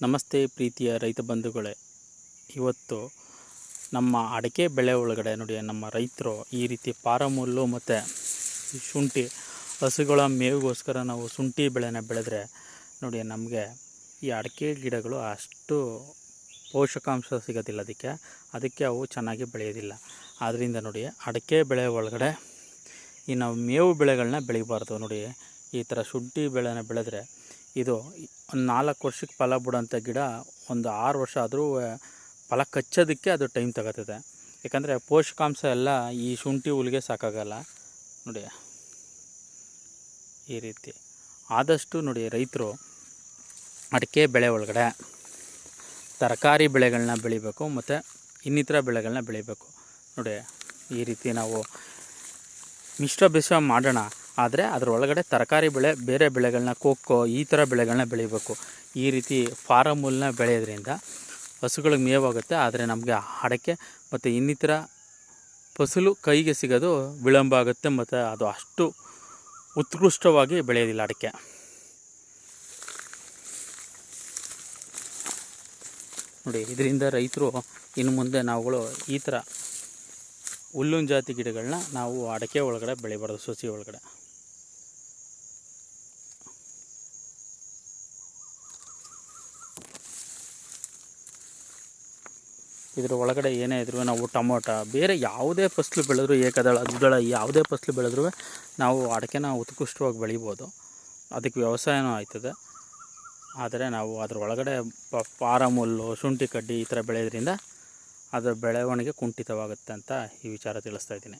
ನಮಸ್ತೆ ಪ್ರೀತಿಯ ರೈತ ಬಂಧುಗಳೇ. ಇವತ್ತು ನಮ್ಮ ಅಡಿಕೆ ಬೆಳೆ ಒಳಗಡೆ ನೋಡಿ, ನಮ್ಮ ರೈತರು ಈ ರೀತಿ ಪಾರಮುಲ್ಲು ಮತ್ತು ಶುಂಠಿ ಹಸುಗಳ ಮೇವಿಗೋಸ್ಕರ ನಾವು ಶುಂಠಿ ಬೆಳೆನ ಬೆಳೆದ್ರೆ ನೋಡಿ, ನಮಗೆ ಈ ಅಡಿಕೆ ಗಿಡಗಳು ಅಷ್ಟು ಪೋಷಕಾಂಶ ಸಿಗೋದಿಲ್ಲ, ಅದಕ್ಕೆ ಅವು ಚೆನ್ನಾಗಿ ಬೆಳೆಯೋದಿಲ್ಲ. ಆದ್ದರಿಂದ ನೋಡಿ, ಅಡಿಕೆ ಬೆಳೆ ಒಳಗಡೆ ಈ ನಾವು ಮೇವು ಬೆಳೆಗಳನ್ನ ಬೆಳಿಬಾರ್ದು. ನೋಡಿ, ಈ ಥರ ಶುಂಠಿ ಬೆಳೆನ ಬೆಳೆದ್ರೆ ಇದು ಒಂದು 4 ವರ್ಷಕ್ಕೆ ಫಲ ಬಿಡೋಂಥ ಗಿಡ ಒಂದು 6 ವರ್ಷ ಆದರೂ ಫಲ ಕಚ್ಚೋದಕ್ಕೆ ಅದು ಟೈಮ್ ತಗೋತದೆ. ಯಾಕಂದರೆ ಪೋಷಕಾಂಶ ಎಲ್ಲ ಈ ಶುಂಠಿ ಹುಲ್ಲಿಗೆ ಸಾಕಾಗಲ್ಲ. ನೋಡಿ, ಈ ರೀತಿ ಆದಷ್ಟು ನೋಡಿ, ರೈತರು ಅಡಿಕೆ ಬೆಳೆ ಒಳಗಡೆ ತರಕಾರಿ ಬೆಳೆಗಳನ್ನ ಬೆಳಿಬೇಕು ಮತ್ತು ಇನ್ನಿತರ ಬೆಳೆಗಳನ್ನ ಬೆಳಿಬೇಕು. ನೋಡಿ, ಈ ರೀತಿ ನಾವು ಮಿಶ್ರ ಬೇಸಾಯ ಮಾಡೋಣ, ಆದರೆ ಅದರ ಒಳಗಡೆ ತರಕಾರಿ ಬೆಳೆ, ಬೇರೆ ಬೆಳೆಗಳನ್ನ, ಕೊಕ್ಕೋ ಈ ಥರ ಬೆಳೆಗಳನ್ನ ಬೆಳಿಬೇಕು. ಈ ರೀತಿ ಪಾರಮುಲ್ಲನ್ನ ಬೆಳೆಯೋದ್ರಿಂದ ಹಸುಗಳಿಗೆ ಮೇವಾಗುತ್ತೆ, ಆದರೆ ನಮಗೆ ಅಡಿಕೆ ಮತ್ತು ಇನ್ನಿತರ ಫಸಲು ಕೈಗೆ ಸಿಗೋದು ವಿಳಂಬ ಆಗುತ್ತೆ ಮತ್ತು ಅದು ಅಷ್ಟು ಉತ್ಕೃಷ್ಟವಾಗಿ ಬೆಳೆಯೋದಿಲ್ಲ ಅಡಿಕೆ. ನೋಡಿ, ಇದರಿಂದ ರೈತರು ಇನ್ನು ಮುಂದೆ ನಾವುಗಳು ಈ ಥರ ಹುಲ್ಲಿನ ಜಾತಿ ಗಿಡಗಳನ್ನ ನಾವು ಅಡಿಕೆ ಒಳಗಡೆ ಬೆಳಿಬಾರ್ದು, ಸಸಿ ಒಳಗಡೆ. ಇದರ ಒಳಗಡೆ ಏನೇ ಇದ್ರೂ ನಾವು ಟೊಮೊಟೊ, ಬೇರೆ ಯಾವುದೇ ಫಸಲು ಬೆಳೆದ್ರು, ಏಕದಳ ದ್ವಿದಳ ಯಾವುದೇ ಫಸಲು ಬೆಳೆದ್ರೂ ನಾವು ಅಡಿಕೆನ ಉತ್ಕೃಷ್ಟವಾಗಿ ಬೆಳಿಬೋದು. ಅದಕ್ಕೆ ವ್ಯವಸಾಯನೂ ಆಯ್ತದೆ. ಆದರೆ ನಾವು ಅದ್ರ ಒಳಗಡೆ ಪಾರಮುಲ್ಲು, ಶುಂಠಿ ಕಡ್ಡಿ ಈ ಥರ ಬೆಳೆಯೋದ್ರಿಂದ ಅದರ ಬೆಳವಣಿಗೆ ಕುಂಠಿತವಾಗುತ್ತೆ ಅಂತ ಈ ವಿಚಾರ ತಿಳಿಸ್ತಾ ಇದ್ದೀನಿ.